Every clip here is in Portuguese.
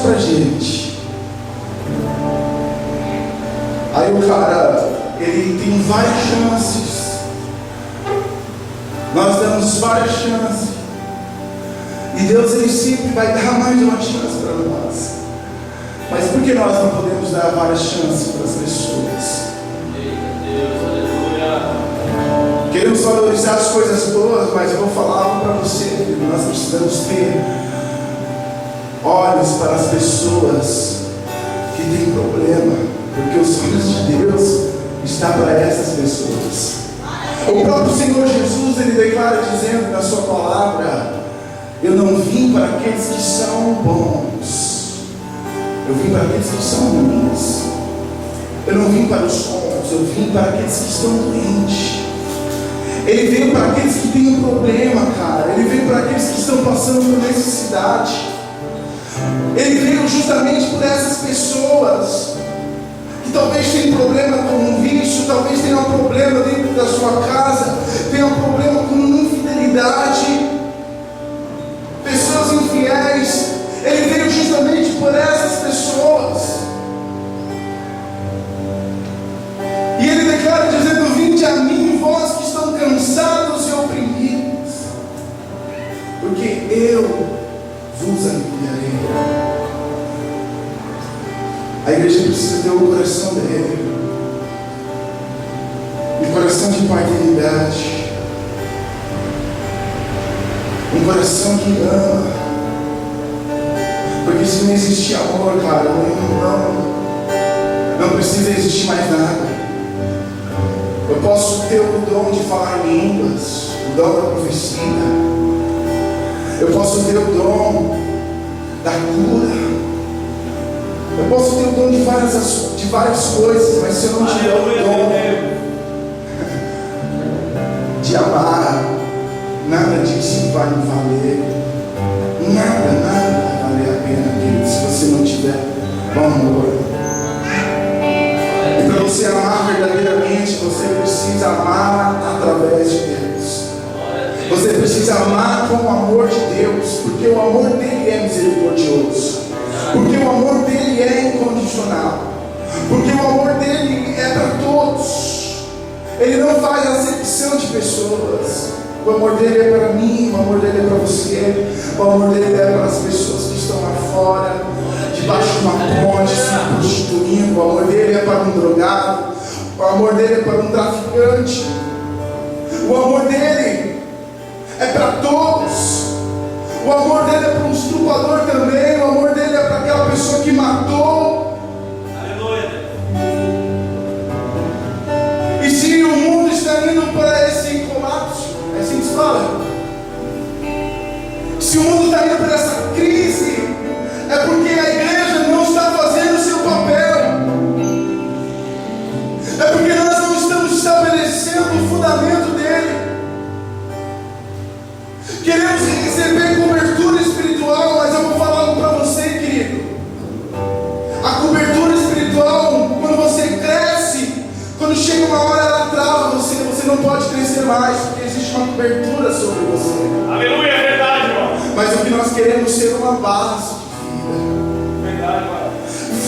pra gente. Aí o cara, ele tem várias chances. Nós damos várias chances. E Deus, ele sempre vai dar mais uma chance para nós. Mas por que nós não podemos dar várias chances para as pessoas? Queremos valorizar as coisas boas, mas eu vou falar algo para você, querido. Nós precisamos ter olhos para as pessoas que têm problema, porque os olhos de Deus estão para essas pessoas. O próprio Senhor Jesus, ele declara dizendo na sua palavra: eu não vim para aqueles que são bons, eu vim para aqueles que são ruins. Eu não vim para os bons, eu vim para aqueles que estão doentes. Ele veio para aqueles que têm um problema, cara. Ele veio para aqueles que estão passando por necessidade. Ele veio justamente por essas pessoas que talvez tenham problema com um vício, talvez tenham um problema dentro da sua casa, tenham um problema com infidelidade, pessoas infiéis. Ele veio justamente por essas pessoas. E ele declara dizendo: vinde a mim, vós que estão cansados e oprimidos, porque eu vos aliviarei. A igreja precisa ter o coração dele, um coração de paternidade, um coração que ama. Porque se não existir amor, cara, não precisa existir mais nada. Eu posso ter o dom de falar em línguas, o dom da profecia. Eu posso ter o dom da cura. Eu posso ter o dom de várias coisas, mas se eu não tiver o dom de amar, nada disso vai me valer. Nada vai valer a pena, querido, se você não tiver o amor. E para você amar verdadeiramente, você precisa amar através de Deus. Você precisa amar com o amor de Deus, porque o amor dele é misericordioso, porque o amor dele é incondicional, porque o amor dele é para todos. Ele não faz acepção de pessoas. O amor dele é para mim, o amor dele é para você, o amor dele é para as pessoas que estão lá fora, debaixo de uma ponte, se prostituindo. O amor dele é para um drogado, o amor dele é para um traficante, o amor dele é para todos. O amor dele é para um estuprador também. O amor dele é para aquela pessoa que matou. Aleluia. E se o mundo está indo para esse colapso, é assim que se fala, se o mundo está indo para essa crise, é porque a igreja não está fazendo o seu papel. É porque nós não estamos estabelecendo o fundamento dele. Queremos receber cobertura espiritual, mas eu vou falar algo para você, querido. A cobertura espiritual, quando você cresce, quando chega uma hora ela trava você, você não pode crescer mais, porque existe uma cobertura sobre você. Aleluia, é verdade, irmão. Mas o que nós queremos ser uma base de vida. Verdade, irmão.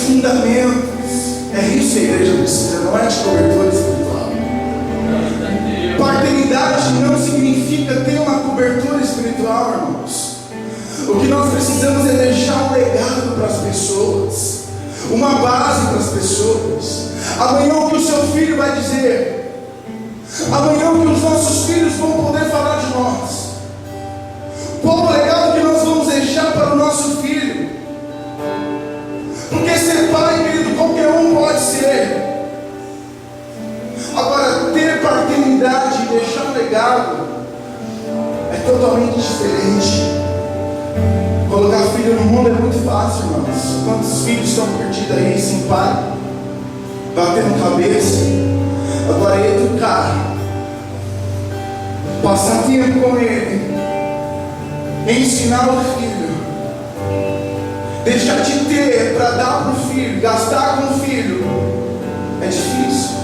Fundamentos. É isso que a igreja precisa, não é de cobertura espiritual. Paternidade não significa ter uma cobertura espiritual, irmãos. O que nós precisamos é deixar um legado para as pessoas, uma base para as pessoas. Amanhã o que o seu filho vai dizer, amanhã o que os nossos filhos vão poder falar de nós, qual o legado que nós vamos deixar para o nosso filho. Porque ser pai, querido, qualquer um pode ser. Agora, ter paternidade e deixar um legado é totalmente diferente. Colocar filho no mundo é muito fácil, irmãos. Quantos filhos estão perdidos aí sem pai, batendo cabeça? Agora, educar, passar tempo com ele, ensinar o filho, deixar de ter para dar para o filho, gastar com o filho, é difícil.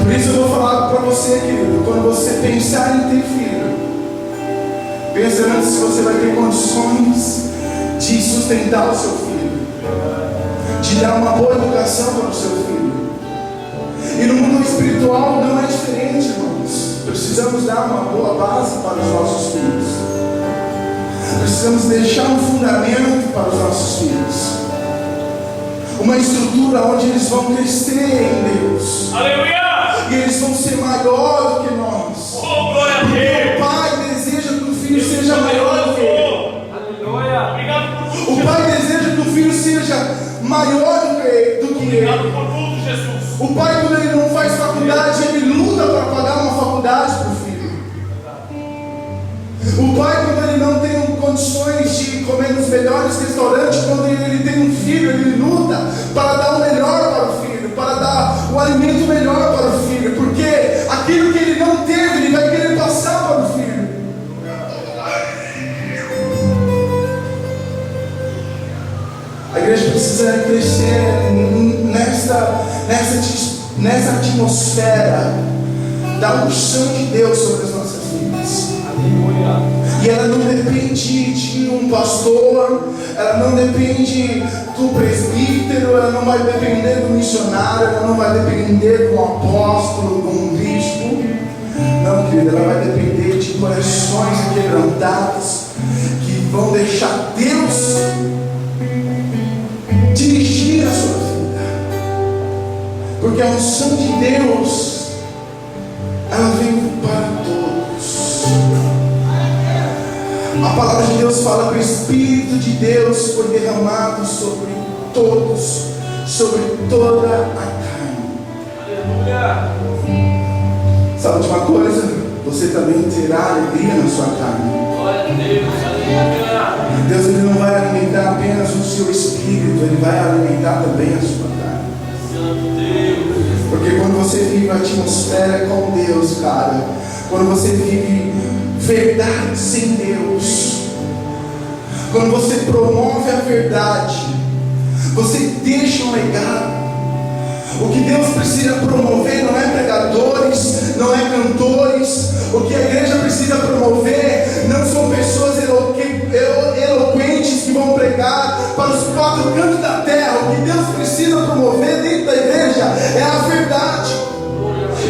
Por isso eu vou falar para você, querido, quando você pensar em ter filho, pensa antes se você vai ter condições de sustentar o seu filho, de dar uma boa educação para o seu filho. E no mundo espiritual não é diferente, irmãos. Precisamos dar uma boa base para os nossos filhos. Precisamos deixar um fundamento para os nossos filhos, uma estrutura onde eles vão crescer em Deus. Aleluia! E eles vão ser maior do que nós. Oh, glória a Deus! O pai deseja que o filho seja maior do que ele. Aleluia! Obrigado por tudo. O pai deseja que o filho seja maior do que ele. Obrigado por tudo, Jesus. O pai, quando ele não faz faculdade, ele luta para pagar uma faculdade para o filho. O pai, quando ele não tem condições de comer nos melhores restaurantes, quando ele tem um filho, ele luta para dar o melhor para o filho, para dar o alimento melhor para o filho, porque aquilo que ele não teve, ele vai querer passar para o filho. A igreja precisa crescer nessa atmosfera da unção de Deus sobre as nossas vidas. E ela não depende de um pastor, ela não depende do presbítero, ela não vai depender do missionário, ela não vai depender do apóstolo, do bispo. Não, querida, ela vai depender de corações quebrantados que vão deixar Deus dirigir a sua vida, porque a unção de Deus, ela vem para todos. A palavra de Deus fala que o Espírito de Deus foi derramado sobre todos, sobre toda a carne. Aleluia! Sabe de uma coisa? Você também terá alegria na sua carne. Glória a Deus, aleluia! Deus, ele não vai alimentar apenas o seu espírito, ele vai alimentar também a sua carne. Santo Deus! Porque quando você vive a atmosfera com Deus, cara, quando você vive verdade em Deus, quando você promove a verdade, você deixa um legado. O que Deus precisa promover não é pregadores, não é cantores. O que a igreja precisa promover não são pessoas eloquentes que vão pregar para os quatro cantos da terra. O que Deus precisa promover dentro da igreja é a verdade,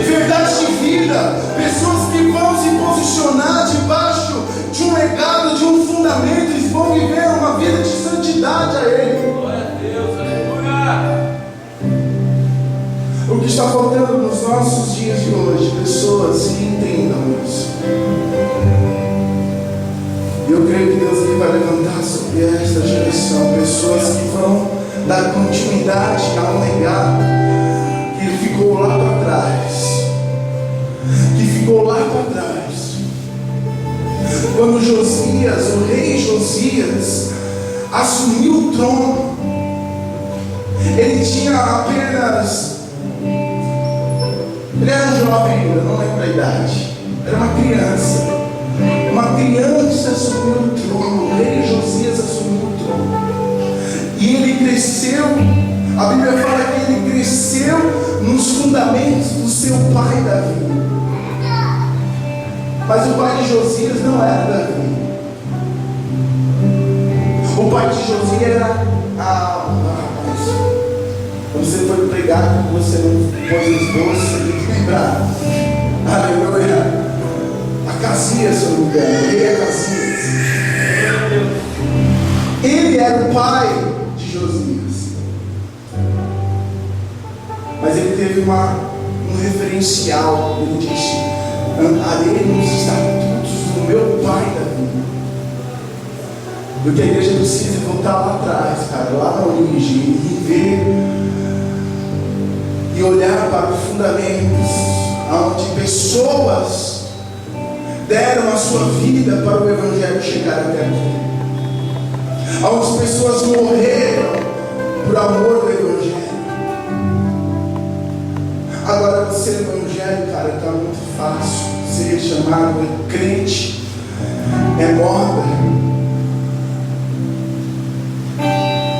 verdade de vida, pessoas que vão se posicionar debaixo de um legado, de um fundamento, e vão viver uma vida de santidade a Ele. Glória a Deus, aleluia! O que está faltando nos nossos dias de hoje, pessoas que entendam isso. Eu creio que Deus vai levantar sobre esta geração pessoas que vão dar continuidade a um legado que ficou lá para trás. Quando Josias, o rei Josias, assumiu o trono, ele tinha apenas... Ele era um jovem ainda, não lembro a idade. Era uma criança. Uma criança assumiu o trono. O rei Josias assumiu o trono. E ele cresceu. A Bíblia fala que ele cresceu nos fundamentos do seu pai Davi. Mas o pai de Josias não era Davi. O pai de Josias era quando você foi pregar, você não pôs os bolsos, você tem que lembrar. Aleluia. Acasias, se eu não me engano. Ele é Acasias. Ele era o pai de Josias. Mas ele teve um referencial. Ele disse: andarei nos estatutos do meu pai Davi. Do que a igreja precisa voltar lá atrás, cara, lá na origem, e ver e olhar para os fundamentos, onde pessoas deram a sua vida para o Evangelho chegar até aqui, onde pessoas morreram por amor do Evangelho. Agora, ser evangélico, cara, está muito fácil. Ser chamado de crente é moda.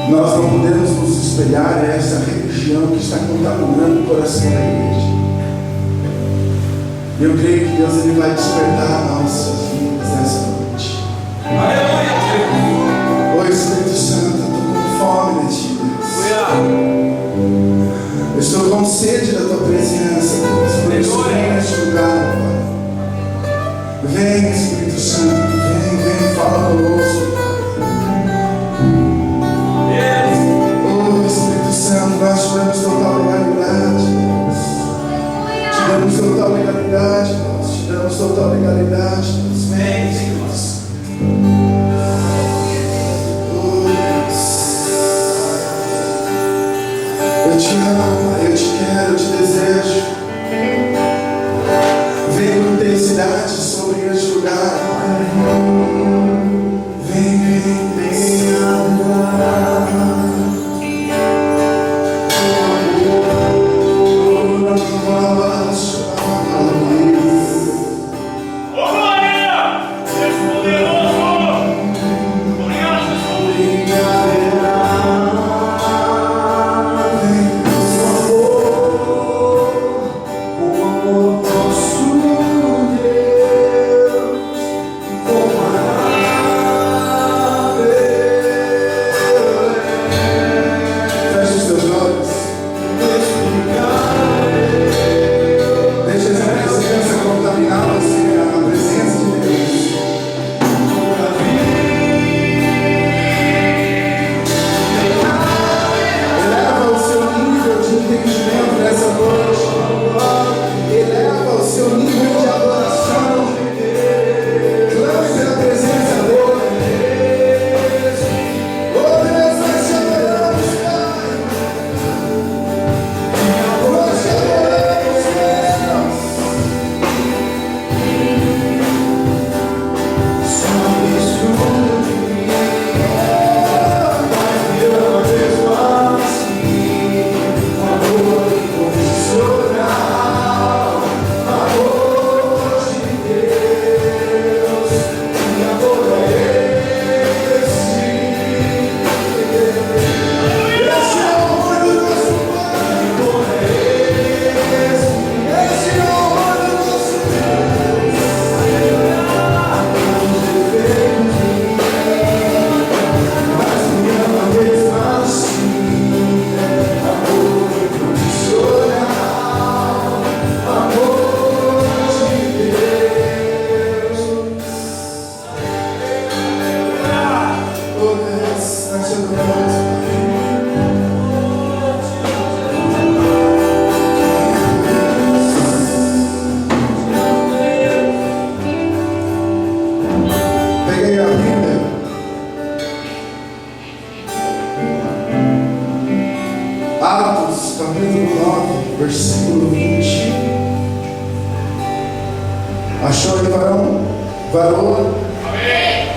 Nós não podemos nos espelhar nessa religião que está contaminando o coração da igreja. Eu creio que Deus ele vai despertar nossas vidas nessa noite. Aleluia! O Espírito tua legalidade, Deus. Vem em nós. Oh, Deus. Eu te amo, Pai, eu te quero, eu te desejo. Vem com intensidade sobre este lugar, Pai. Vem, vem, vem. Atos, capítulo 9, versículo 20. Achou aí, varão? Varão? Amém.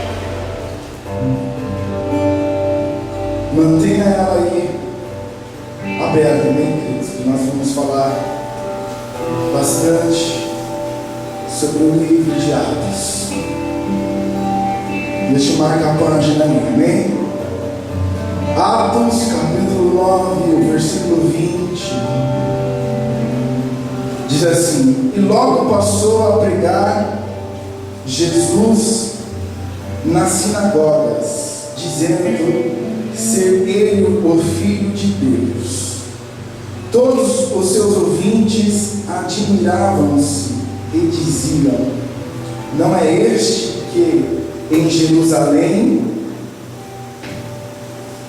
Mantenha ela aí aberta, amém, queridos? Que nós vamos falar bastante sobre o livro de Atos. Deixa eu marcar a página minha, amém? Atos, capítulo 9, o versículo 20, diz assim: e logo passou a pregar Jesus nas sinagogas, dizendo ser ele o Filho de Deus. Todos os seus ouvintes admiravam-se e diziam: não é este que em Jerusalém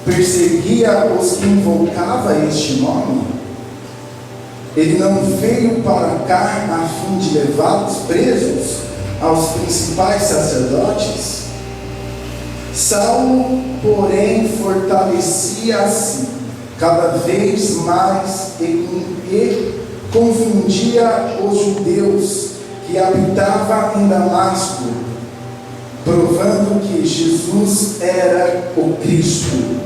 perseguia os que invocava este nome? Ele não veio para cá a fim de levá-los presos aos principais sacerdotes? Saulo, porém, fortalecia-se cada vez mais e confundia os judeus que habitavam em Damasco, provando que Jesus era o Cristo.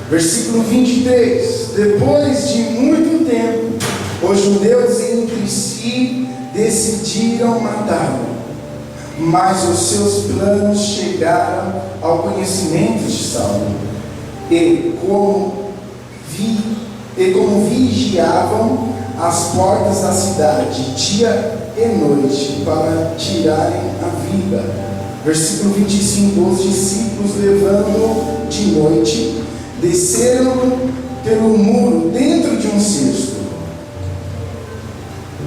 Versículo 23: depois de muito tempo, os judeus entre si decidiram matá-lo, mas os seus planos chegaram ao conhecimento de Saulo, e como vigiavam as portas da cidade dia e noite para tirarem a vida. Versículo 25: os discípulos, levando de noite, desceram pelo muro dentro de um cesto.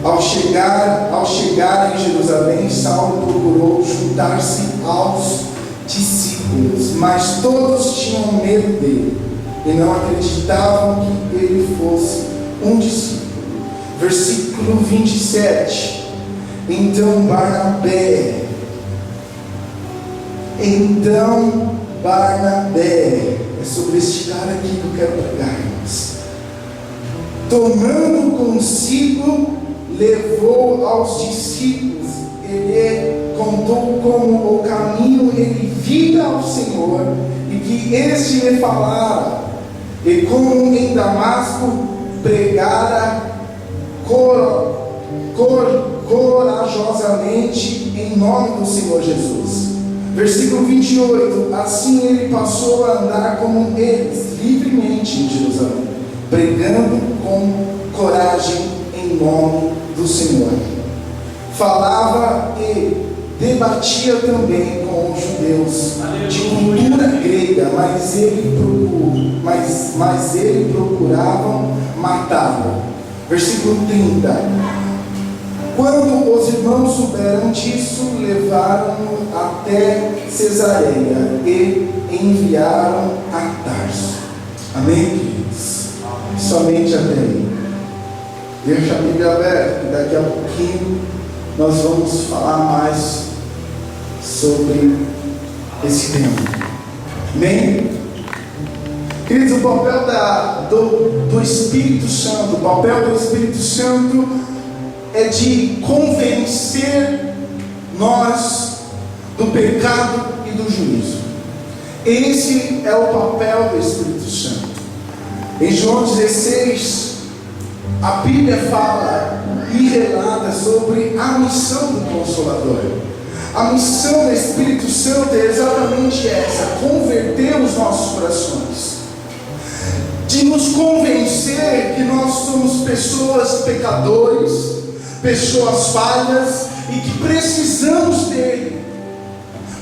Ao chegar em Jerusalém, Saulo procurou juntar-se aos discípulos, mas todos tinham medo dele e não acreditavam que ele fosse um discípulo. Versículo 27: Então Barnabé, é sobre este cara aqui que eu quero pregar, irmãos. Tomando consigo, levou aos discípulos, ele contou como o caminho ele vira ao Senhor, e que este lhe falara, e como em Damasco pregara corajosamente em nome do Senhor Jesus. Versículo 28, assim ele passou a andar como eles, livremente em Jerusalém, pregando com coragem em nome do Senhor. Falava e debatia também com os judeus de cultura grega, mas ele procuravam matá-lo. Versículo 30. Quando os irmãos souberam disso, levaram-no até Cesareia e enviaram a Tarso. Amém, queridos? Somente até aí. Deixa a Bíblia aberta, que daqui a pouquinho nós vamos falar mais sobre esse tema. Amém? Queridos, o papel do Espírito Santo, o papel do Espírito Santo é de convencer nós do pecado e do juízo. Esse é o papel do Espírito Santo. Em João 16, a Bíblia fala e relata sobre a missão do Consolador. A missão do Espírito Santo é exatamente essa: converter os nossos corações, de nos convencer que nós somos pessoas pecadores, pessoas falhas e que precisamos dele,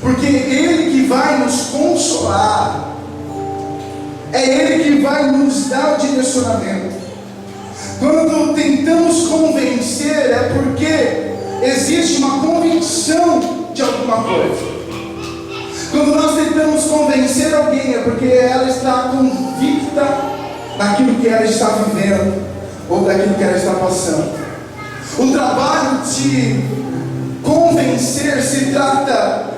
porque ele que vai nos consolar, é ele que vai nos dar o direcionamento. Quando tentamos convencer, é porque existe uma convicção de alguma coisa. Quando nós tentamos convencer alguém, é porque ela está convicta daquilo que ela está vivendo ou daquilo que ela está passando. O trabalho de convencer se trata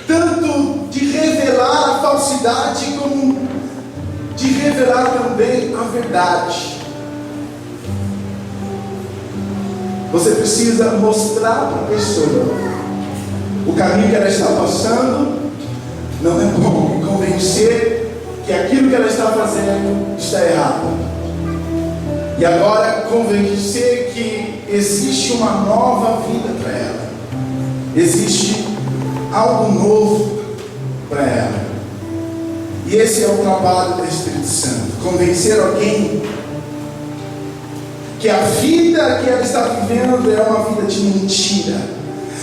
tanto de revelar a falsidade como de revelar também a verdade. Você precisa mostrar para a pessoa o caminho que ela está passando não é bom, e convencer que aquilo que ela está fazendo está errado. E agora convencer que existe uma nova vida para ela, existe algo novo para ela. E esse é o trabalho do Espírito Santo: convencer alguém que a vida que ela está vivendo é uma vida de mentira,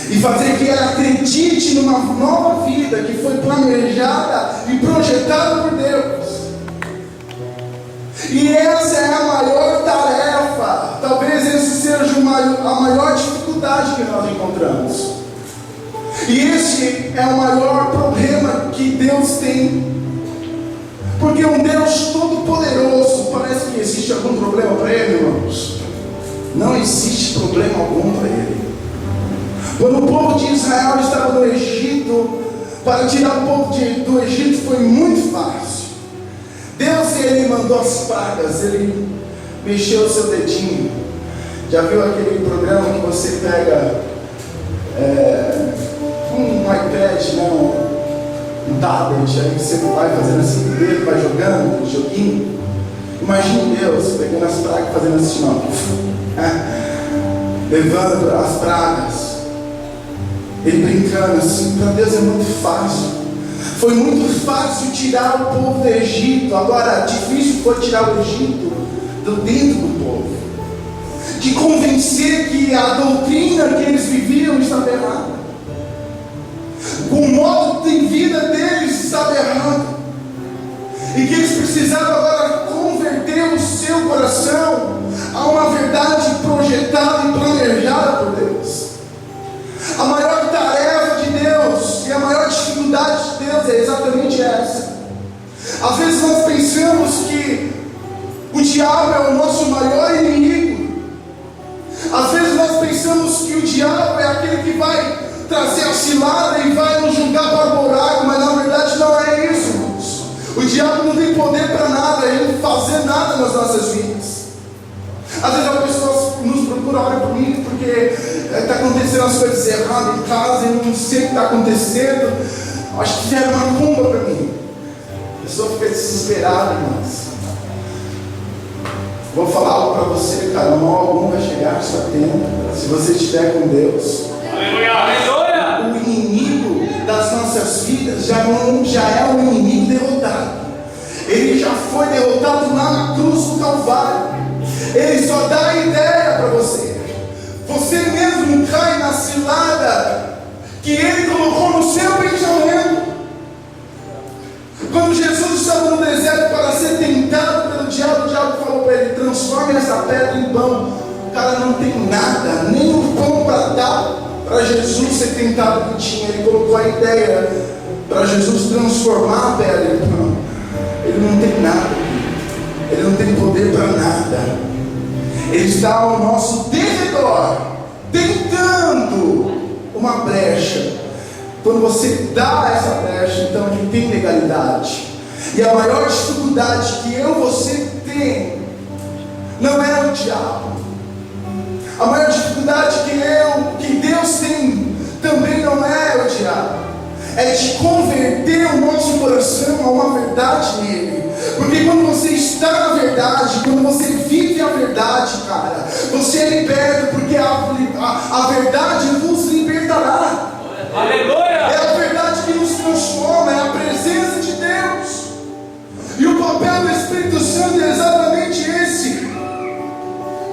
e fazer que ela acredite numa nova vida que foi planejada e projetada por Deus. E essa é a maior tarefa, talvez esse seja a maior dificuldade que nós encontramos. E esse é o maior problema que Deus tem, porque um Deus todo poderoso, parece que existe algum problema para Ele, irmãos? Não existe problema algum para Ele. Quando o povo de Israel estava no Egito, para tirar o povo do Egito foi muito fácil. Deus, ele mandou as pragas, ele mexeu o seu dedinho. Já viu aquele programa que você pega um iPad, né, um tablet, aí você vai fazendo assim com o dedo, vai jogando um joguinho? Imagine Deus pegando as pragas e fazendo assim, levando as pragas, ele brincando assim. Para Deus é muito fácil. Foi muito fácil tirar o povo do Egito. Agora, difícil foi tirar o Egito do dentro do povo, de convencer que a doutrina que eles viviam estava errada, o modo de vida deles estava errado, e que eles precisavam agora converter o seu coração a uma verdade projetada e planejada por Deus. A maior tarefa de Deus e a maior dificuldade de Deus é exatamente essa. Às vezes nós pensamos que o diabo é o nosso maior inimigo. Às vezes nós pensamos que o diabo é trazer a cilada e vai nos julgar para o buraco, mas na verdade não é isso, irmãos. O diabo não tem poder para nada, ele não fazer nada nas nossas vidas. Às vezes as pessoas nos procuram, olha por mim, porque está acontecendo as coisas erradas em casa e não sei o que está acontecendo. Acho que fizeram uma cumba para mim. A pessoa fica desesperada, irmãos. Vou falar algo para você, cara. Mal algum vai chegar no seu tempo, se você estiver com Deus. Aleluia! O inimigo das nossas vidas já é um inimigo derrotado. Ele já foi derrotado lá na cruz do Calvário. Ele só dá a ideia para você. Você mesmo cai na cilada que ele colocou no seu pensamento. Quando Jesus estava no deserto para ser tentado pelo diabo, o diabo falou para ele: transforme essa pedra em pão. O cara não tem nada, nem o pão para dar para Jesus ser tentado que tinha. Ele colocou a ideia para Jesus transformar a pedra em pão. Ele não tem nada, ele não tem poder para nada. Ele está ao nosso derredor, tentando uma brecha. Quando você dá essa brecha, então ele tem legalidade. E a maior dificuldade que você tem não é o diabo. A maior dificuldade que Deus tem também não é o diabo. É de converter o nosso coração a uma verdade nele. Porque quando você está na verdade, quando você vive a verdade, cara, você é liberto, porque a verdade vos libertará. Aleluia! É a verdade que nos transforma, é a presença de Deus. E o papel do Espírito Santo é exatamente esse: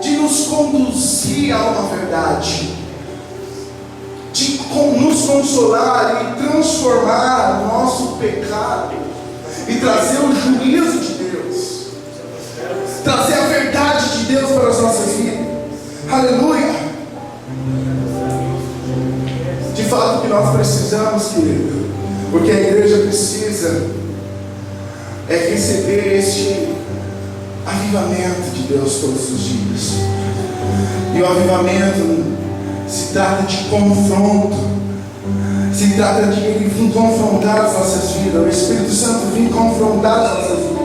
de nos conduzir a uma verdade, de nos consolar e transformar o nosso pecado e trazer o juízo de Deus, trazer a verdade de Deus para as nossas vidas. Aleluia! De fato, o que nós precisamos, querido, porque a igreja precisa é receber este avivamento de Deus todos os dias. E o avivamento se trata de confronto, se trata de Ele vir confrontar as nossas vidas, o Espírito Santo vir confrontar as nossas vidas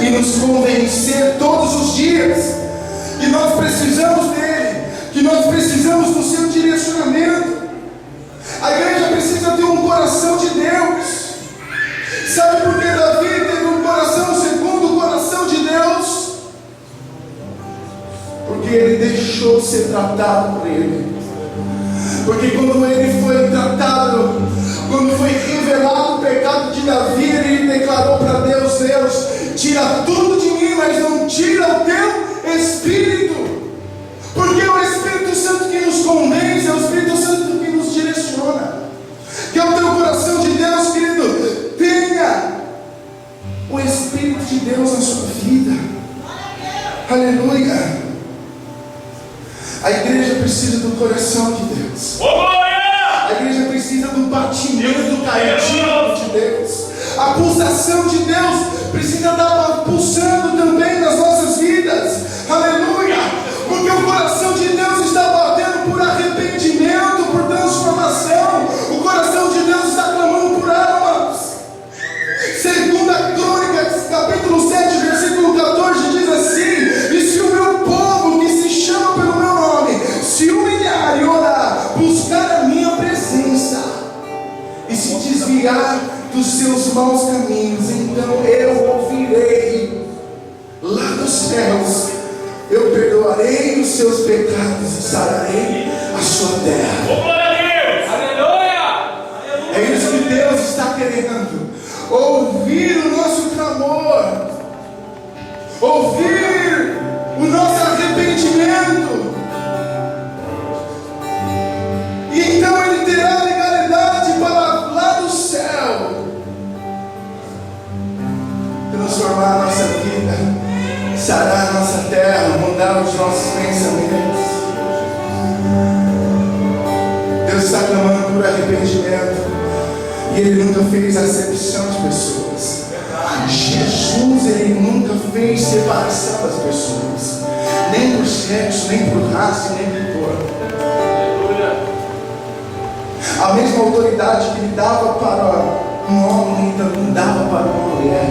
e nos convencer todos os dias que nós precisamos dele, que nós precisamos do seu direcionamento. A igreja precisa ter um coração de Deus. Sabe por que Davi teve um coração segundo o coração de Deus? Porque ele deixou ser tratado por ele. Porque quando ele foi tratado, quando foi revelado o pecado de Davi, ele declarou para Deus: Deus, tira tudo de mim, mas não tira o teu Espírito. Porque é o Espírito Santo que nos convence, é o Espírito Santo que nos direciona. Que é o teu coração de Deus, querido. Tenha o Espírito de Deus na sua vida. Aleluia. A igreja precisa do coração de Deus. A igreja precisa do batimento cardíaco de Deus. A pulsação de Deus precisa estar pulsando também nas nossas vidas. Aleluia. Porque o coração de Deus está batendo por arrependimento, por transformação. O coração de Deus está clamando por almas. Segunda Crônicas, capítulo 7, versículo 14, diz assim: e se o meu povo, que se chama pelo meu nome, se humilhar e orar, buscar a minha presença e se desviar dos seus maus caminhos, então eu ouvirei lá dos céus, eu perdoarei os seus pecados e sararei a sua terra. Glória a Deus! Aleluia! É isso que Deus está querendo. Ouvir o nosso clamor, ouvir o nosso arrependimento, e então Ele terá legalidade para lá do céu transformar a nossa vida, sarar a nossa terra, mudar os nossos pensamentos. Deus está clamando por arrependimento. E Ele nunca fez acepção de pessoas. Jesus, Ele nunca fez separação das pessoas, nem por sexo, nem por raça, nem por cor. A mesma autoridade que ele dava para um homem, ele também dava para uma mulher.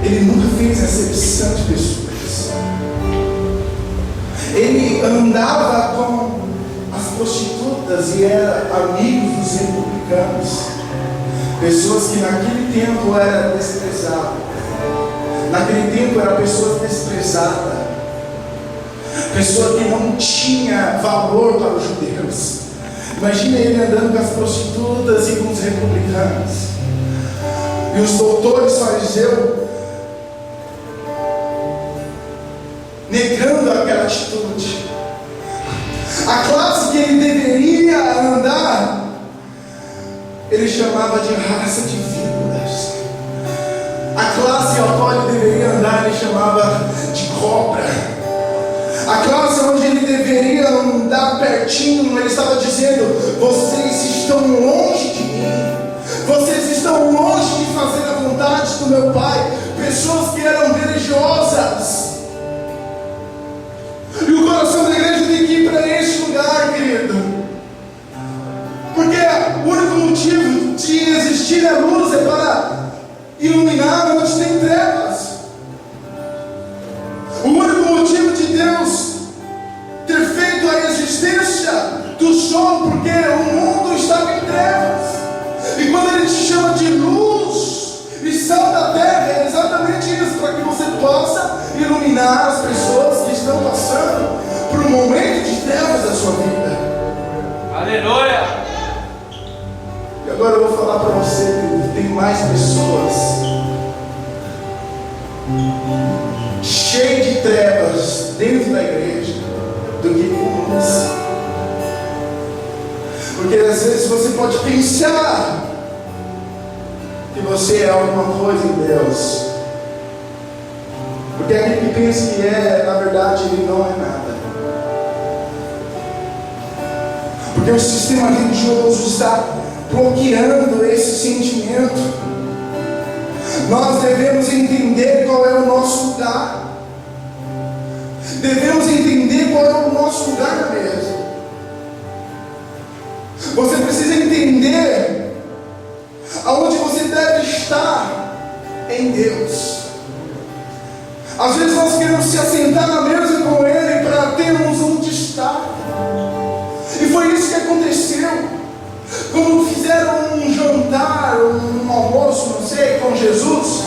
Ele nunca fez acepção de pessoas. Ele andava com as prostitutas e era amigo dos republicanos. Pessoas que naquele tempo eram desprezadas. Naquele tempo eram pessoas desprezadas. Pessoa que não tinha valor para os judeus. Imagina ele andando com as prostitutas e com os republicanos. E os doutores fariseus negando aquela atitude. A classe que ele deveria andar, ele chamava de raça de víboras. A classe ao qual ele deveria andar, ele chamava de cobra. A classe onde ele deveria andar pertinho, ele estava dizendo: vocês estão longe de mim, vocês estão longe de fazer a vontade do meu Pai. Pessoas que eram religiosas. E o coração da igreja tem que ir para esse lugar, querido, porque o único motivo de existir a luz é para iluminar onde tem trevas. O único motivo de Deus ter feito a existência do sol, porque o mundo estava em trevas. E quando Ele te chama de luz e sal da terra, é exatamente isso, para que você possa iluminar as pessoas que estão passando por um momento de trevas da sua vida. Aleluia! E agora eu vou falar para você que tem mais pessoas cheias de trevas dentro da igreja do que luz. Porque às vezes você pode pensar que você é alguma coisa em Deus, porque aquele que pensa que é, na verdade ele não é nada. Porque o sistema religioso está bloqueando esse sentimento. Nós devemos entender qual é o nosso lugar. Devemos entender qual é o nosso lugar na mesa. Você precisa entender aonde você deve estar em Deus. Às vezes nós queremos se assentar na mesa com Ele para termos um destaque. E foi isso que aconteceu. Quando fizeram um jantar, um almoço, não sei, com Jesus,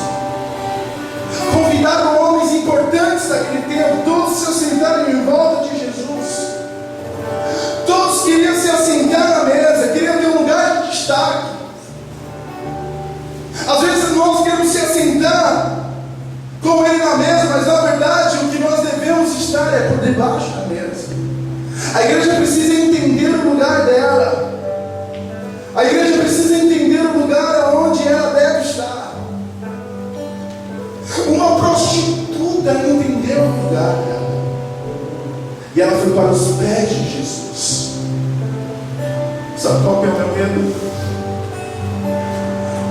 convidaram homens importantes daquele tempo, todos se assentaram em volta de Jesus. Todos queriam se assentar na mesa, queriam ter um lugar de destaque. Às vezes nós queremos se assentar com Ele na mesa, mas na verdade o que nós devemos estar é por debaixo da mesa. A igreja precisa entender o lugar dela. A igreja precisa entender o lugar onde ela deve estar. Uma prostituta entendeu o lugar dela, e ela foi para os pés de Jesus. Sabe qual que é o meu medo?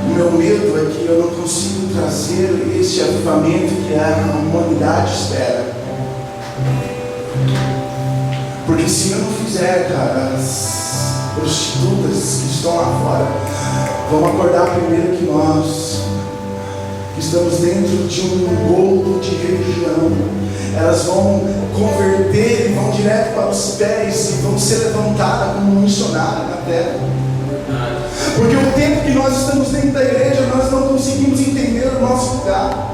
O meu medo é que eu não consigo trazer esse avivamento que a humanidade espera. Porque se eu não fizer, cara, as prostitutas que estão lá fora vão acordar primeiro que nós, que estamos dentro de um globo de religião. Elas vão converter e vão direto para os pés e vão ser levantadas como missionárias na terra. Porque o tempo que nós estamos dentro da igreja, nós não conseguimos entender o nosso lugar.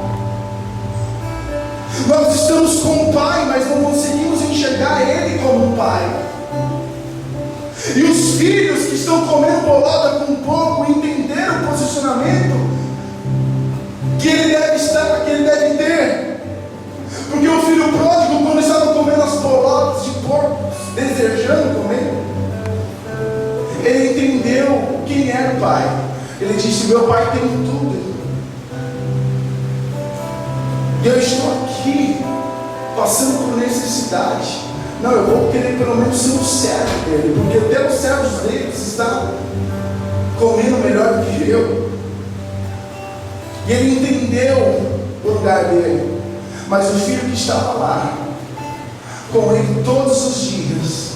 Nós estamos com o Pai, mas não conseguimos enxergar Ele como um Pai. E os filhos que estão comendo bolada com pouco entenderam o posicionamento que ele deve estar, que ele deve ter. Porque o filho pródigo, quando estava comendo as boladas de porco, desejando comer, ele entendeu quem era o Pai. Ele disse: meu Pai tem tudo, e eu estou aqui passando por necessidade. Não, eu vou querer pelo menos ser um servo dele, porque até os servos deles estão comendo melhor do que eu. E ele entendeu o lugar dele. Mas o filho que estava lá com Ele todos os dias,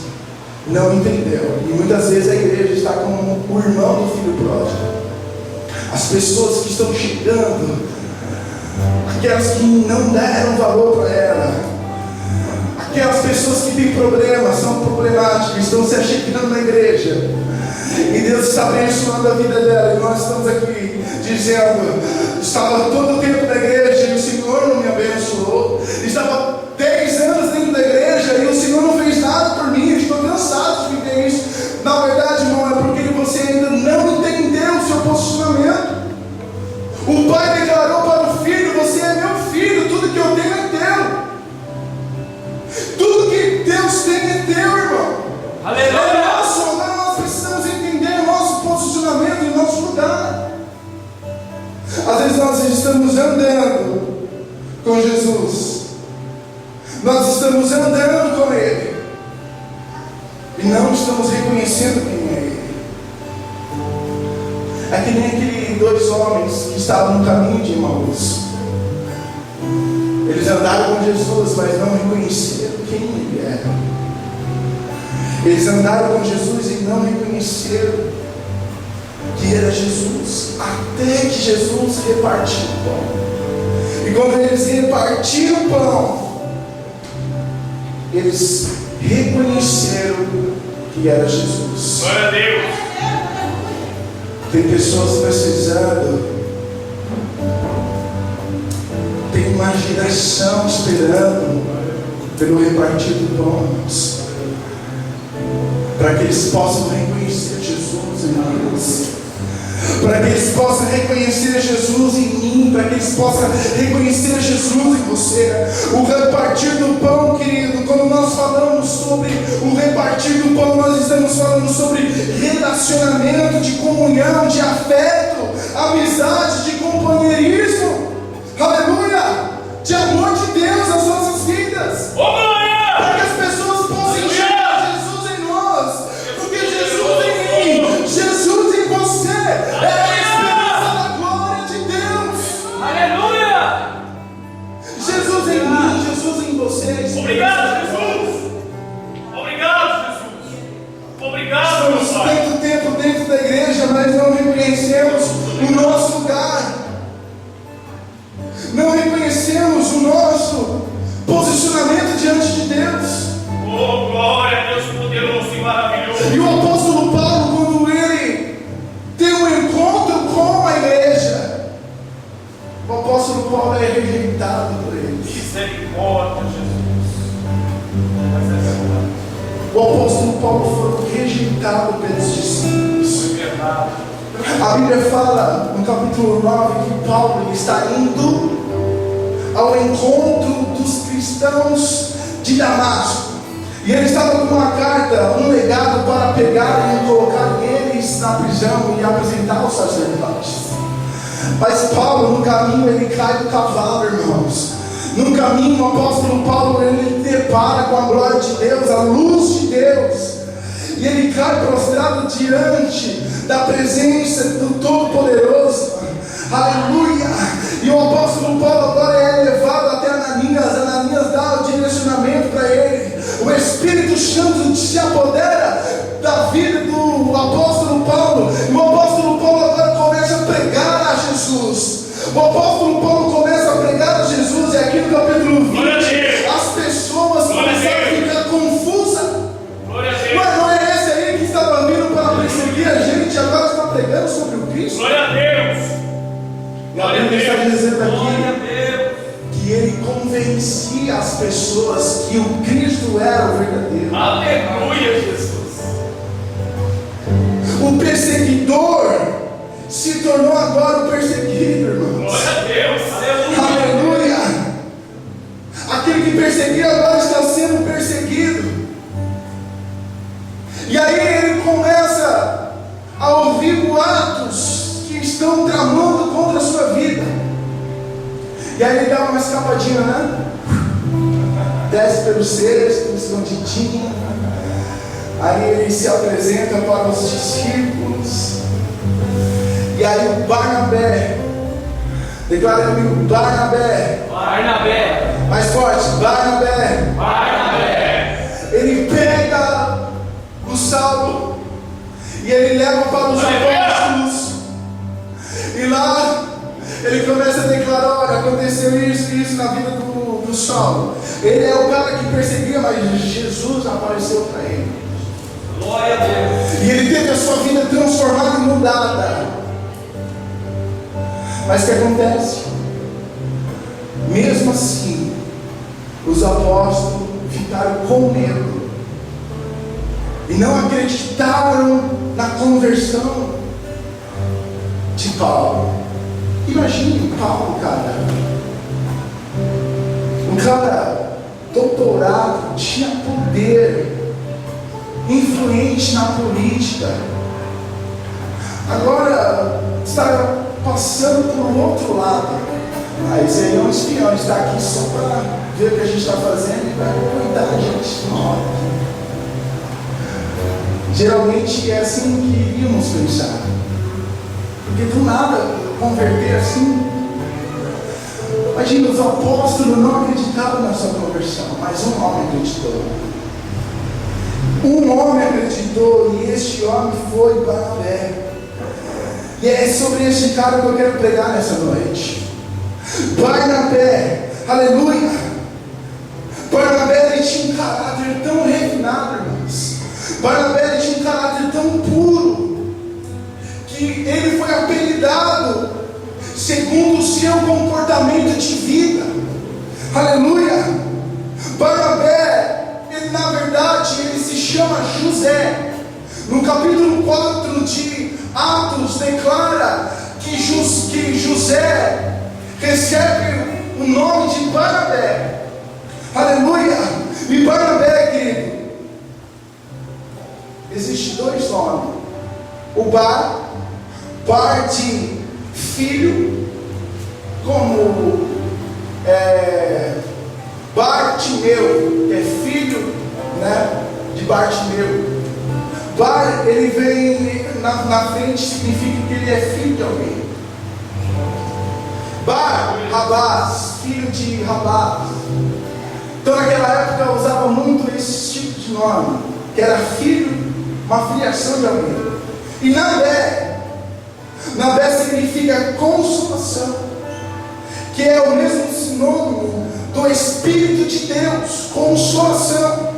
não entendeu. E muitas vezes a igreja está como o irmão do filho pródigo. As pessoas que estão chegando, aquelas que não deram valor para ela, aquelas pessoas que têm problemas, são problemáticas, estão se achegando na igreja, e Deus está abençoando a vida dela, e nós estamos aqui dizendo: estava todo o tempo na igreja e o Senhor não me abençoou, estava 10 anos dentro da igreja e o Senhor não fez nada por mim, estou cansado de viver isso. Na verdade, irmão, é porque você ainda não entendeu o seu posicionamento. O pai declarou para o filho: você é meu filho, tudo que eu tenho é teu. Tudo que Deus tem é teu, irmão. Aleluia. É nosso. Agora nós precisamos entender o nosso posicionamento e o nosso lugar. Às vezes nós estamos andando com Jesus, nós estamos andando com Ele e não estamos reconhecendo quem é Ele. É que nem aqueles 2 homens que estavam no caminho de Emaús. Eles andaram com Jesus, mas não reconheceram quem Ele era. Eles andaram com Jesus e não reconheceram que era Jesus, até que Jesus repartiu o pão. E quando eles repartiram o pão, eles reconheceram que era Jesus. Glória a Deus. Tem pessoas precisando, tem uma geração esperando pelo repartir do pão, para que eles possam reconhecer Jesus em eles, para que eles possam reconhecer Jesus em mim, para que eles possam reconhecer Jesus em você. O repartir do pão, querido, quando nós falamos sobre o repartir do pão, nós estamos falando sobre relacionamento, de comunhão, de afeto, amizade, de companheirismo, aleluia, de amor de Deus nas nossas vidas, para que as pessoas possam enxergar Jesus em nós, porque Jesus em mim, Jesus em você, é a esperança da glória de Deus. Aleluia. Jesus em mim, Jesus em você, é a esperança. Obrigado, Jesus. Obrigado, Jesus. Obrigado, Estamos meu Pai. tanto tempo dentro da igreja, mas não reconhecemos o nosso lugar, não reconhecemos o nosso posicionamento diante de Deus. Oh, glória a Deus poderoso e maravilhoso. E o apóstolo Paulo, quando ele tem um encontro com a igreja, o apóstolo Paulo é rejeitado por eles. Misericórdia, Jesus. O apóstolo Paulo foi rejeitado pelos discípulos. Foi verdade. A Bíblia fala no capítulo 9 que Paulo ele está indo ao encontro dos cristãos de Damasco. E ele estava com uma carta, um legado para pegar e colocar eles na prisão e apresentar aos sacerdotes. Mas Paulo, no caminho, ele cai do cavalo, irmãos. No caminho, o apóstolo Paulo, ele depara com a glória de Deus, a luz de Deus. E ele cai prostrado diante da presença do Todo-Poderoso. Aleluia! E o apóstolo Paulo agora é levado até Ananias. Ananias dá o direcionamento para ele. O Espírito Santo se apodera da vida do apóstolo Paulo. E o apóstolo Paulo agora começa a pregar a Jesus. O apóstolo Paulo começa a pregar a Jesus. E aqui no capítulo 20, as pessoas começaram a ficar confusas. Mas não é esse aí que estava vindo para perseguir a gente, agora está pregando sobre o Cristo? Glória a Deus. E a Bíblia está dizendo aqui que ele convencia as pessoas que o Cristo era o verdadeiro. Aleluia, Jesus. O perseguidor se tornou agora o perseguido, irmãos. Glória a Deus. Aleluia. Aquele que perseguia agora está sendo perseguido. E aí ele começa a ouvir boatos que estão tramando contra a sua vida. E aí ele dá uma escapadinha, né? Desce pelo cesto, escondidinho. Aí ele se apresenta para os discípulos. E aí o Barnabé, declara comigo, Barnabé. Barnabé. Mais forte, Barnabé. Barnabé. ele pega o Saulo e ele leva para os apóstolos, e lá ele começa a declarar: olha, aconteceu isso e isso na vida do Saulo. Ele é o cara que perseguia, mas Jesus apareceu para ele. Glória a Deus. E ele teve a sua vida transformada e mudada. Mas o que acontece? Mesmo assim, os apóstolos ficaram com medo e não acreditaram na conversão de Paulo. Imagine Paulo, cara, um cara doutorado, tinha poder, influente na política, agora está passando por um outro lado. Mas ele é um espião, está aqui só para ver o que a gente está fazendo e vai cuidar a gente na hora. Geralmente é assim que iríamos pensar, porque do nada converter assim. Imagina, os apóstolos não acreditavam na sua conversão, mas um homem acreditou. Um homem acreditou, e este homem foi Barnabé. E é sobre esse cara que eu quero pregar nessa noite. Barnabé, aleluia. Barnabé, ele tinha um caráter tão refinado, irmãos. Barnabé, ele tinha um caráter tão puro, que ele foi apelidado segundo o seu comportamento de vida. Aleluia. Barnabé, ele na verdade, ele se chama José. No capítulo 4 de Atos, declara que José recebe o nome de Barnabé. Aleluia. E Barnabé, querido, existe dois nomes. O Bar de filho, como Bartimeu, que é filho, né, de Bartimeu. Bar, ele vem na frente, significa que ele é filho de alguém. Bar, Rabás, filho de Rabás. Então naquela época usava muito esse tipo de nome, que era filho, uma filiação de alguém. E Nabé significa consolação, que é o mesmo sinônimo do Espírito de Deus, consolação.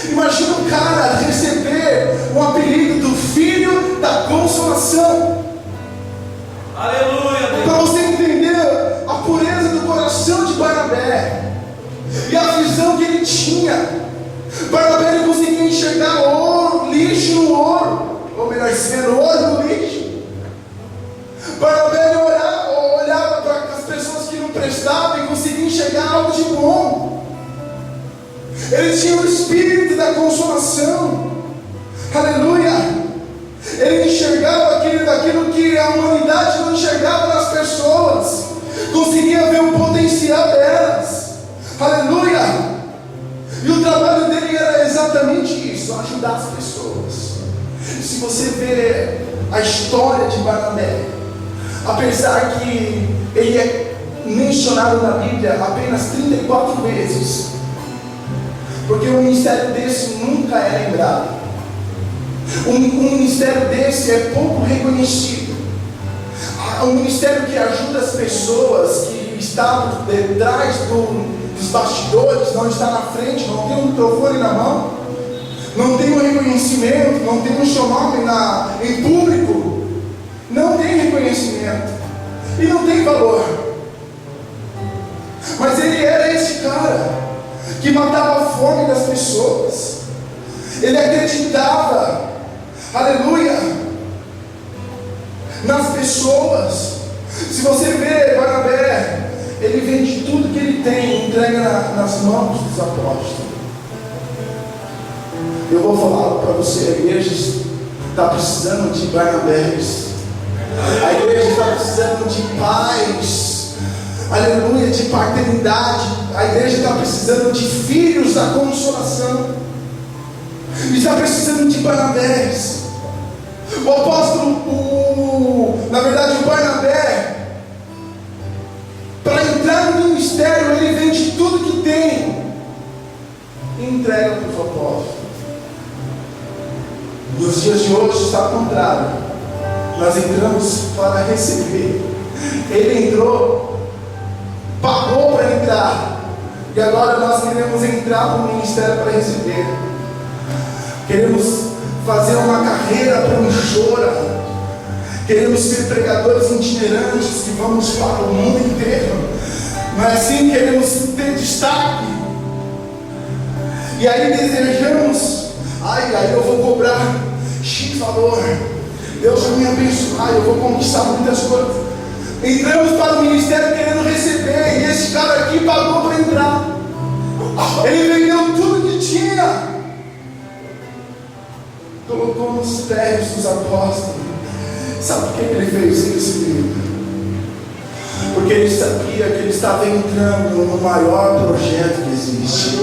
Imagina o cara receber o apelido do filho da consolação. Aleluia. Para você entender a pureza do coração de Barnabé e a visão que ele tinha. Barnabé, ele conseguia enxergar ouro, lixo no ouro, ou melhor dizendo, ouro no lixo. Barnabé olhava para as pessoas que não prestavam e conseguia enxergar algo de bom. Ele tinha o espírito da consolação. Aleluia. Ele enxergava aquilo que a humanidade não enxergava nas pessoas. Conseguia ver o potencial delas. Aleluia. E o trabalho dele era exatamente isso, ajudar as pessoas. Se você vê a história de Barnabé, apesar que ele é mencionado na Bíblia apenas 34 vezes, porque um ministério desse nunca é lembrado. Um ministério desse é pouco reconhecido. Um ministério que ajuda as pessoas que estão detrás dos bastidores, não está na frente, não tem um microfone na mão, não tem um reconhecimento, não tem um showman em público, não tem reconhecimento e não tem valor. Mas ele era esse cara que matava a fome das pessoas. Ele acreditava, aleluia, nas pessoas. Se você vê Barnabé, ele vende tudo que ele tem e entrega nas mãos dos apóstolos. Eu vou falar para você, a igreja está precisando de Barnabés. A igreja está precisando de paz, aleluia, de paternidade. A igreja está precisando de filhos da consolação. Está precisando de Barnabés. O apóstolo, na verdade o Barnabé, para entrar no ministério, ele vende tudo que tem e entrega para os apóstolos. ao contrário, nós entramos para receber. Ele entrou, pagou para entrar, e agora nós queremos entrar para o ministério para receber. Queremos fazer uma carreira promissora. Queremos ser pregadores itinerantes que vamos para o mundo inteiro. Mas assim queremos ter destaque. E aí desejamos, aí eu vou cobrar X valor. Deus vai me abençoar, eu vou conquistar muitas coisas. Entramos para o ministério querendo receber. E esse cara aqui pagou para entrar. Ele vendeu tudo que tinha, colocou nos pés dos apóstolos. Sabe por que ele fez isso, querido? Porque ele sabia que ele estava entrando no maior projeto que existe.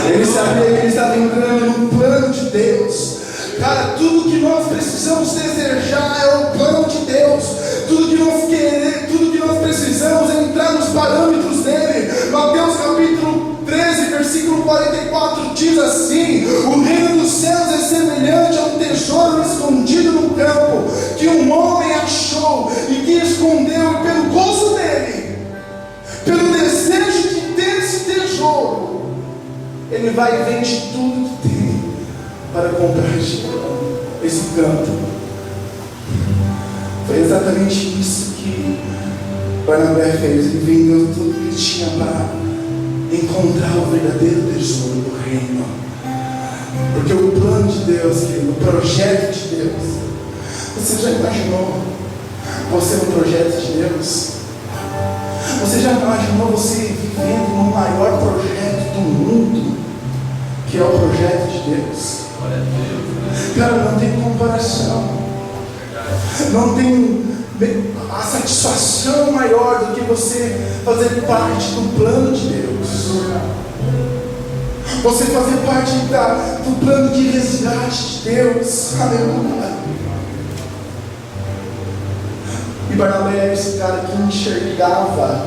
Ele sabia que ele estava entrando no plano de Deus. Cara, tudo que nós precisamos desejar é o plano de Deus. Tudo que nós queremos, tudo que nós precisamos é entrar nos parâmetros dele. Mateus capítulo 13, versículo 44 diz assim: o reino dos céus é semelhante a um tesouro escondido no campo, que um homem achou e que escondeu, e pelo gozo dele, pelo desejo de ter esse tesouro, ele vai e vende tudo que tem para comprar esse campo. Foi exatamente isso que Barnabé fez. Ele vendeu tudo que tinha para encontrar o verdadeiro tesouro do reino. Porque o plano de Deus, querido, o projeto de Deus, você já imaginou você no projeto de Deus? Você já imaginou você vivendo no maior projeto do mundo, que é o projeto de Deus? Cara, não tem comparação. Não tem a satisfação maior do que você fazer parte do plano de Deus. Você fazer parte do plano de resgate de Deus. Aleluia. E Barnabé era esse cara que enxergava.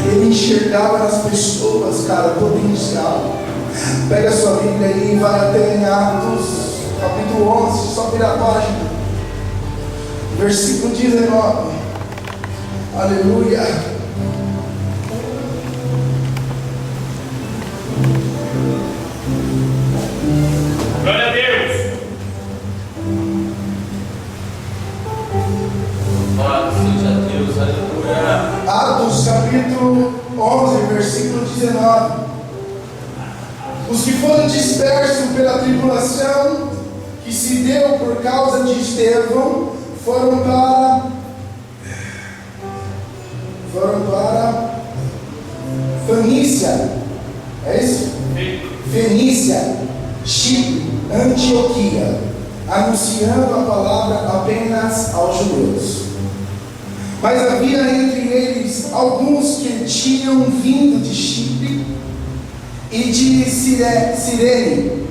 Ele enxergava nas pessoas, cara, potencial. Pega a sua Bíblia aí e vai até em Atos capítulo 11, só virar a página, versículo 19. Aleluia. Glória a Deus. Glória a Deus, aleluia. Atos capítulo 11, versículo 19. Os que foram dispersos pela tribulação que se deu por causa de Estevão foram para Fenícia, é isso? Fenícia, Chipre, Antioquia, anunciando a palavra apenas aos judeus. Mas havia entre eles alguns que tinham vindo de Chipre e de Cirene,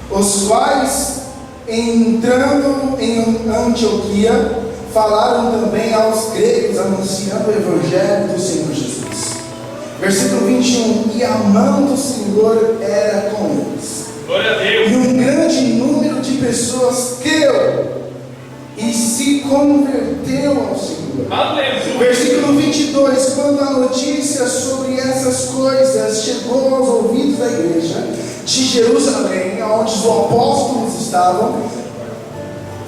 os quais, entrando em Antioquia, falaram também aos gregos, anunciando o evangelho do Senhor Jesus. Versículo 21. E a mão do Senhor era com eles. Glória a Deus. E um grande número de pessoas creu e se converteu ao Senhor. Aleluia. Versículo 22. Quando a notícia sobre essas coisas chegou aos ouvidos da igreja de Jerusalém, onde os apóstolos estavam,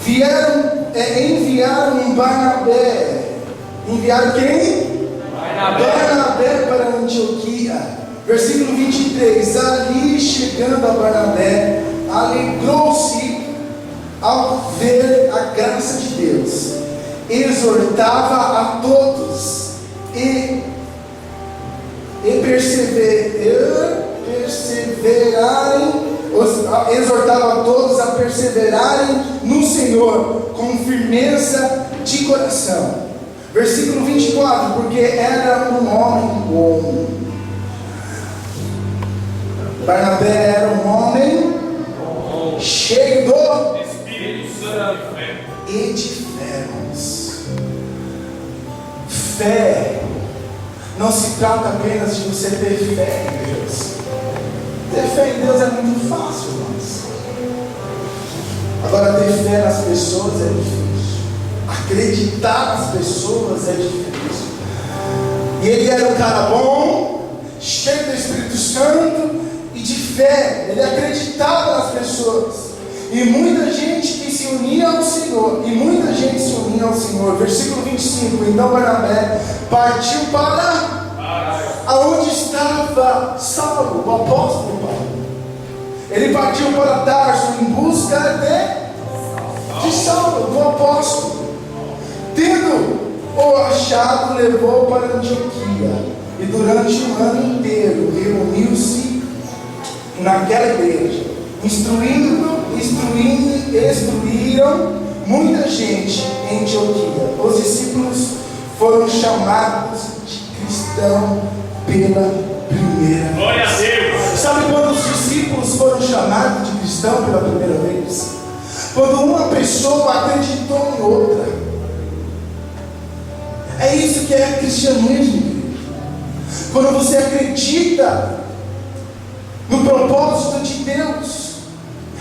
enviaram Barnabé. Enviaram quem? Barnabé para Antioquia. Versículo 23. Ali chegando a Barnabé, alegrou-se ao ver a graça de Deus, exortava a todos e exortava a todos a perseverarem no Senhor com firmeza de coração. Versículo 24. Porque era um homem bom. Barnabé era um homem cheio do Espírito Santo e de fé, irmãos. Fé não se trata apenas de você ter fé em Deus. Ter fé em Deus é muito fácil, irmãos. Agora, ter fé nas pessoas é difícil. Acreditar nas pessoas é difícil. E ele era um cara bom, cheio do Espírito Santo e de fé. Ele acreditava nas pessoas. E muita gente que se unia ao Senhor. Versículo 25. Então Barnabé partiu para aonde estava Saulo, o apóstolo Paulo. Ele partiu para Tarso em busca de Saulo, do apóstolo. Tendo-o achado, levou para Antioquia. E durante um ano inteiro reuniu-se naquela igreja, instruíram muita gente em Antioquia. Os discípulos foram chamados de cristão pela primeira Glória a vez. Deus. Sabe quando os discípulos foram chamados de cristão pela primeira vez? Quando uma pessoa acreditou em outra. É isso que é cristianismo. Quando você acredita no propósito de Deus,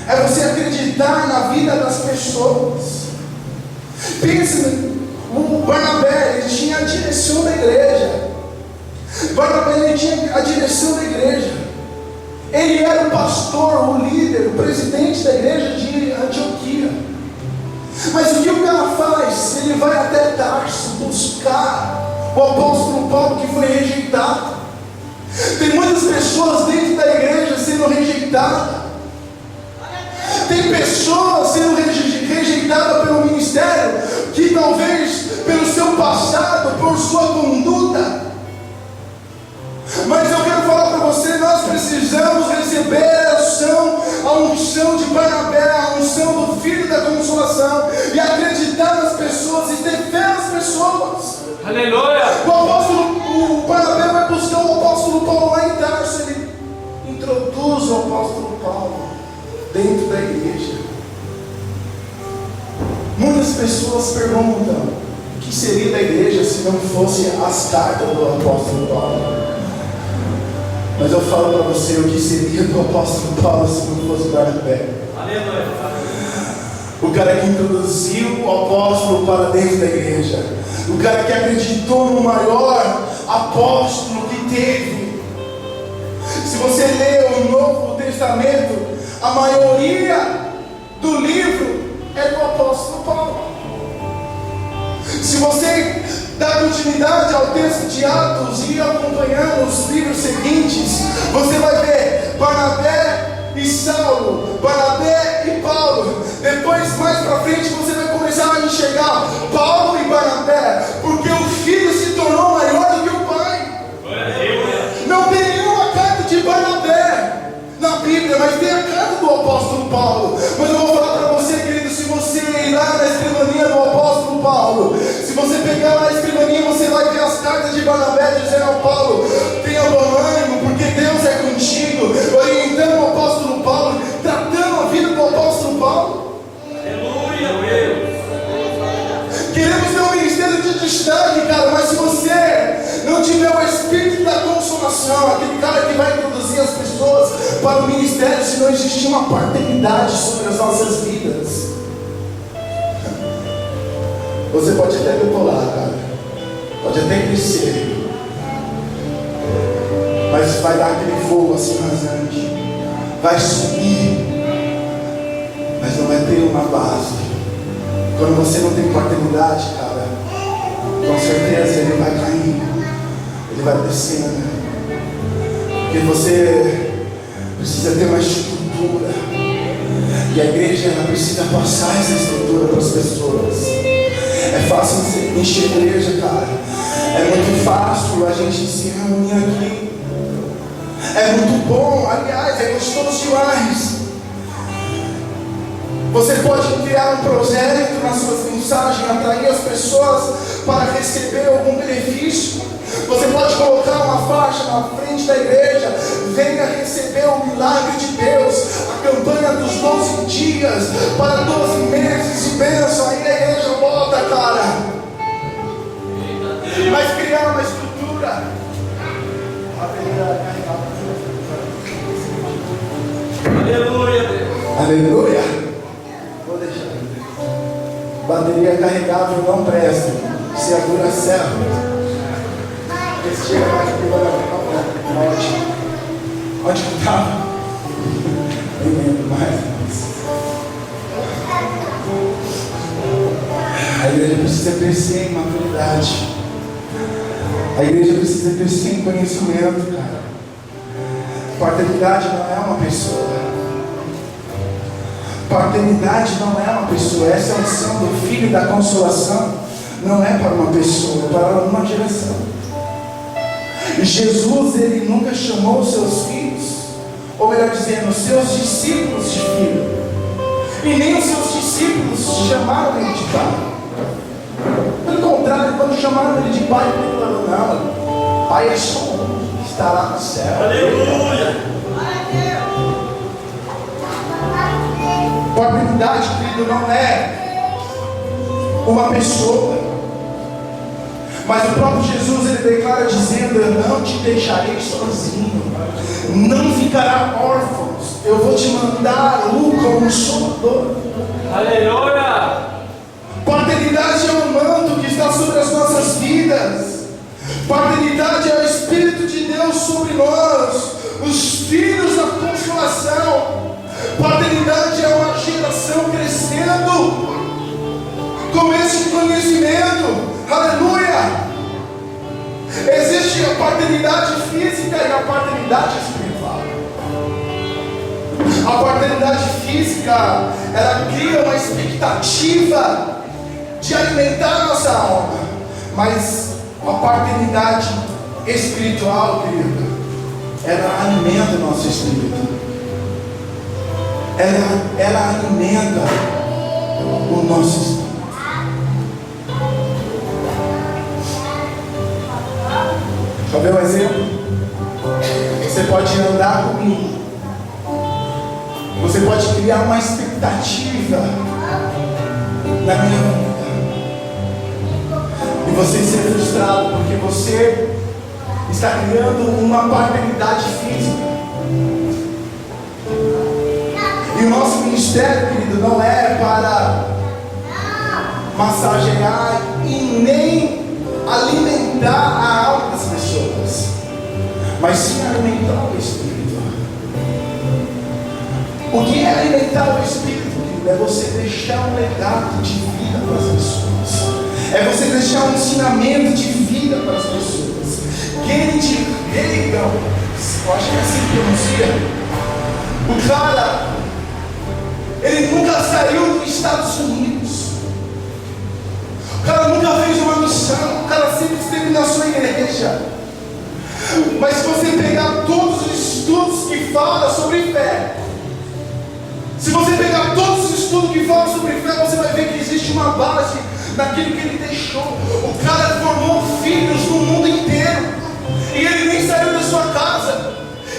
é você acreditar na vida das pessoas. Pense, o Barnabé, ele tinha a direção da igreja. Barnabé, ele tinha a direção da igreja. Ele era o pastor, o líder, o presidente da igreja de Antioquia. Mas o que o cara faz? Ele vai até Tarso buscar o apóstolo Paulo, que foi rejeitado. Tem muitas pessoas dentro da igreja sendo rejeitadas. Tem pessoas sendo rejeitadas pelo ministério, que talvez pelo seu passado, por sua conduta. Mas eu quero falar para você, nós precisamos receber a unção de Barnabé, a unção do Filho da Consolação, e acreditar nas pessoas, e ter fé nas pessoas. Aleluia. O Barnabé vai buscar o apóstolo Paulo lá em Tarso. Ele introduz o apóstolo Paulo dentro da igreja. Muitas pessoas perguntam: o que seria da igreja se não fosse as cartas do apóstolo Paulo? Mas eu falo para você, o que seria do apóstolo Paulo se não fosse Barnabé? Aleluia. O cara que introduziu o apóstolo para dentro da igreja. O cara que acreditou no maior apóstolo que teve. Se você ler o Novo Testamento, a maioria do livro é do apóstolo Paulo. Se você dá continuidade ao texto de Atos e ir acompanhando os livros seguintes, você vai ver Barnabé e Saulo, Barnabé e Paulo. Depois, mais para frente, você vai começar a enxergar Paulo e Barnabé, porque o filho se tornou maior do que o pai. Não tem nenhuma carta de Barnabé na Bíblia, mas tem a carta do apóstolo Paulo. Mas eu vou falar para você, querido, se você ir lá na escrivaninha do apóstolo Paulo, se você pegar lá a escrivaninha, você vai ver as cartas de Barnabé dizendo ao Paulo: tenha bom ânimo, porque Deus é contigo, orientando o apóstolo Paulo, tratando a vida do apóstolo Paulo. Aleluia. Queremos ter um ministério de destaque, cara, mas se você não tiver o espírito da consolação, aquele cara que vai introduzir as pessoas para o ministério, se não existir uma paternidade sobre as nossas vidas, você pode até decolar, cara, pode até crescer, mas vai dar aquele voo assim rasante, vai subir, mas não vai ter uma base. Quando você não tem paternidade, cara, com certeza ele vai cair, ele vai descendo, porque você precisa ter uma estrutura, e a igreja ela precisa passar essa estrutura para as pessoas. É fácil você encher a igreja, cara, é muito fácil a gente se reunir aqui, é muito bom, aliás, é gostoso demais. Você pode criar um projeto nas suas mensagens, atrair as pessoas para receber algum benefício. Você pode colocar uma faixa na frente da igreja: venha receber o milagre de Deus, a campanha dos 12 dias para 12 meses de bênção. Aí a igreja volta, cara. Mas criar uma estrutura. Aleluia. Aleluia. recarregável não presta, se a dura serra. Esse dia eu acho que eu vou onde eu estava? Nem lembro mais. A igreja precisa crescer em maturidade. A igreja precisa crescer em conhecimento, cara. Paternidade não é uma pessoa. Paternidade não é uma pessoa. Essa unção do Filho e da consolação não é para uma pessoa, é para uma geração. E Jesus, ele nunca chamou os seus filhos, ou melhor dizendo, os seus discípulos de filho. E nem os seus discípulos chamaram ele de pai. Pelo contrário, quando chamaram ele de pai, ele falou: não, pai é só um que está lá no céu. Aleluia! Paternidade, querido, não é uma pessoa, mas o próprio Jesus, ele declara dizendo: eu não te deixarei sozinho, não ficará órfãos, eu vou te mandar o Consolador. Aleluia! Paternidade é o manto que está sobre as nossas vidas. Paternidade é o Espírito de Deus sobre nós, os filhos da consolação. Paternidade é uma geração crescendo com esse conhecimento. Aleluia! Existe a paternidade física e a paternidade espiritual. A paternidade física, ela cria uma expectativa de alimentar a nossa alma, mas a paternidade espiritual, querido, ela alimenta o nosso espírito. Ela alimenta o nosso espírito. Quer ver um exemplo? Você pode andar comigo, você pode criar uma expectativa na minha vida e você ser frustrado porque você está criando uma paternidade física. E o nosso ministério, querido, não é para massagear e nem alimentar a alma das pessoas, mas sim alimentar o Espírito. O que é alimentar o Espírito, querido? É você deixar um legado de vida para as pessoas. É você deixar um ensinamento de vida para as pessoas. Kennedy Reagan, eu acho que é assim que pronuncia. O cara, ele nunca saiu dos Estados Unidos. O cara nunca fez uma missão. O cara sempre esteve na sua igreja. Mas se você pegar todos os estudos que falam sobre fé, se você pegar todos os estudos que falam sobre fé, você vai ver que existe uma base naquilo que ele deixou. O cara formou filhos no mundo inteiro e ele nem saiu da sua casa.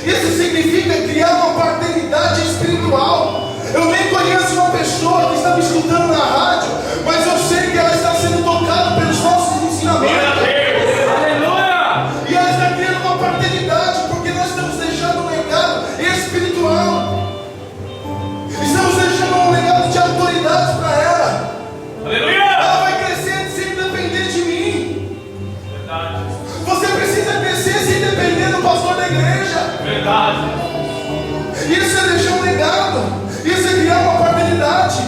Isso significa criar uma paternidade espiritual. Eu nem conheço uma pessoa que está me escutando na rádio, mas eu sei que ela está sendo tocada pelos nossos ensinamentos. Aleluia! E ela está criando uma paternidade, porque nós estamos deixando um legado espiritual. Estamos deixando um legado de autoridade para ela. Aleluia! Ela vai crescer sem depender de mim. Verdade. Você precisa crescer sem depender do pastor da igreja. Verdade. Isso é deixar um legado. Isso é criar uma paternidade.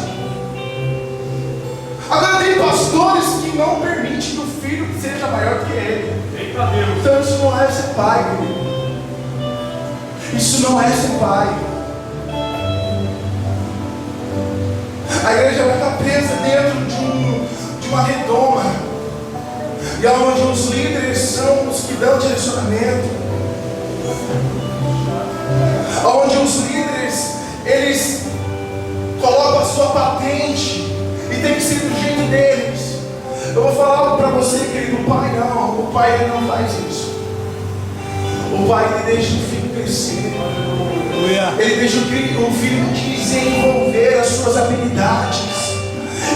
Agora tem pastores que não permitem que o filho seja maior do que ele. Eita Deus. Então isso não é ser pai, querido. Isso não é ser pai. A igreja vai estar presa dentro de uma redoma, e onde os líderes são os que dão direcionamento, onde os líderes, eles colocam a sua patente e tem que ser do jeito deles. Eu vou falar algo para você, querido. O pai não, o pai ele não faz isso. O pai ele deixa o filho crescer. Ele deixa o filho desenvolver as suas habilidades.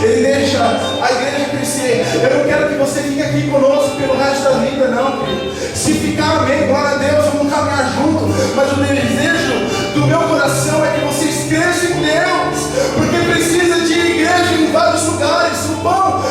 Ele deixa a igreja crescer. Eu não quero que você fique aqui conosco pelo resto da vida, não, querido. Se ficar, amém, glória a Deus, vamos caminhar junto. Mas o desejo do meu coração é que vocês cresçam em Deus, porque precisa de igreja em vários lugares. O pão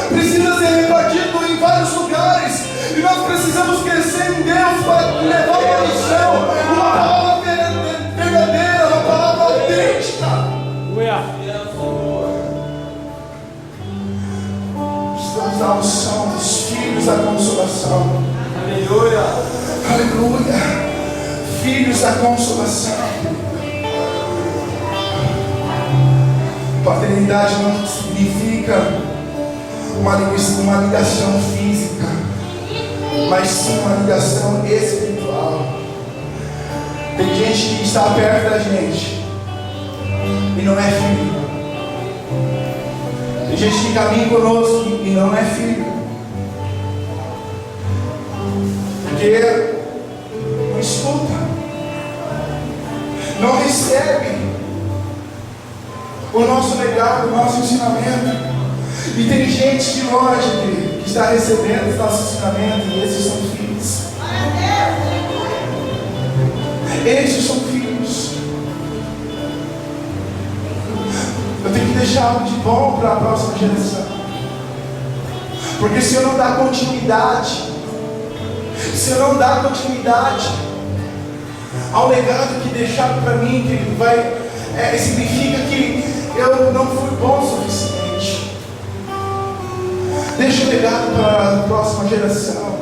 somos filhos da consolação. Aleluia. Aleluia. Filhos da consolação. Paternidade não significa uma ligação física, mas sim uma ligação espiritual. Tem gente que está perto da gente e não é filho. Tem gente que caminha conosco e não é filho. Porque não escuta, não recebe o nosso legado, o nosso ensinamento. E tem gente de longe que está recebendo o nosso ensinamento, e esses são filhos. Esses são filhos. Eu tenho que deixar algo de bom para a próxima geração. Porque se eu não dar continuidade, ao legado que deixaram para mim, que ele vai, significa que eu não fui bom o suficiente. Deixa o legado para a próxima geração.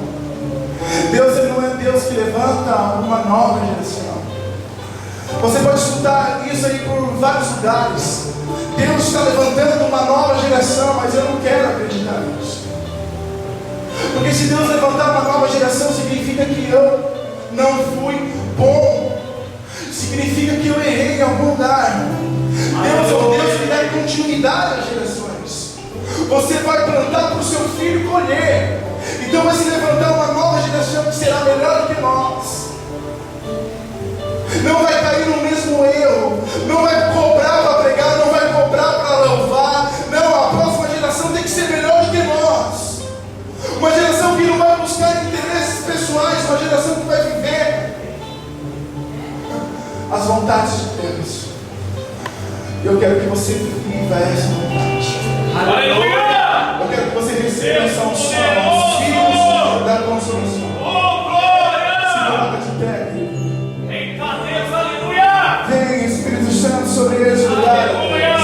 Deus, ele não é Deus que levanta uma nova geração. Você pode escutar isso aí por vários lugares. Deus está levantando uma nova geração, mas eu não quero acreditar nisso. Porque se Deus levantar uma nova geração, significa que eu não fui bom. Significa que eu errei em algum lugar. Deus é o Deus que dá continuidade às gerações. Você vai plantar para o seu filho colher. Então vai se levantar uma nova geração que será melhor do que nós. Não vai cair no mesmo erro. Não vai cobrar para pregar, não vai cobrar para louvar. Não, a próxima geração tem que ser melhor do que nós. Uma geração que não vai buscar interesses pessoais, uma geração que vai viver as vontades de Deus. Eu quero que você viva essa vontade. Aleluia! Eu quero que você receba essa unção, os filhos da consolação. Oh, glória! Se coloca de pé. Eita Deus, aleluia! Vem, Espírito Santo, sobre esse lugar. Aleluia!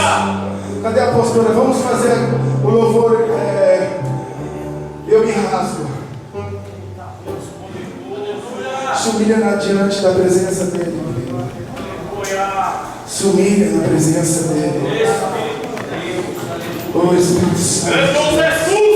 Cadê a postura? Vamos fazer o louvor. Eu me rasgo. Se humilha diante da presença dele. Se humilha na presença dele. Oh Espírito Santo.